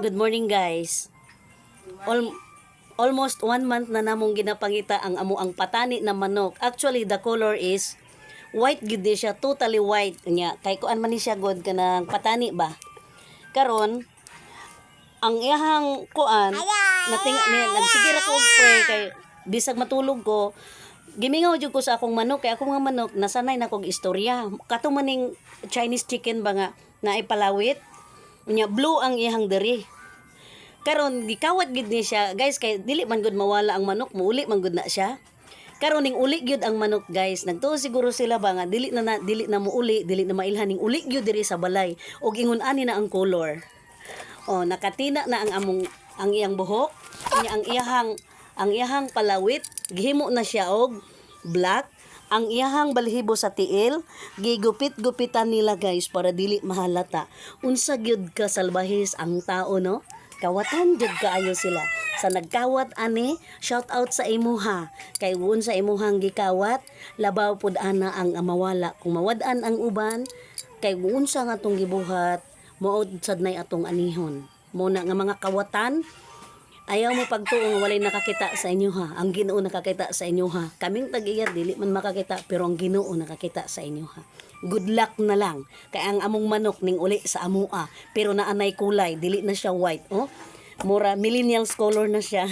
Good morning guys. Almost 1 month na namong ginapangita ang amuang patani na manok. Actually the color is white gid di siya, totally white nya. Kay kuan man ni siya god kanang patani ba. Karon ang iyahang kuan nagsigir ako og pray kay bisag matulog ko. Gimingaw jud ko sa akong manok kay akong mga manok nasanay na kog istorya. Kato maning Chinese chicken ba nga naay palawit. Nya blue ang iyang diri. Karon gikawat gid ni siya, guys, kay dili man gud mawala ang manok, muuli man gud na siya. Karon ning uli gyud ang manok, guys. Nagtuo siguro sila ba nga dili na muuli, dili na mailhan ning uli gyud diri sa balay og ingon ani na ang color. Oh, nakatina na ang iyang buhok, nya ang iyahang palawit, gihimo na siya og black. Ang iyahang balhibo sa tiil, gigupit-gupitan nila guys para dili mahalata. Unsa gyud ka salbahis ang tao no? Kawatan jud kaayo sila. Sa nagkawat ani, shout out sa imuha. Kay unsa imuhang gikawat, labaw pud ana ang mawala. Kung mawad-an ang uban, kay unsa nga atong gibuhat, maud sad nay atong anihon. Muna nga mga kawatan, ayaw mo pagtuong walay nakakita sa inyo ha. Ang Ginoo nakakita sa inyo ha. Kaming tag-iya dili man makakita pero ang Ginoo nakakita sa inyo ha. Good luck na lang. Kay ang among manok ning uli sa amua pero naanay kulay, dili na siya white, oh. Mura millennials color na siya.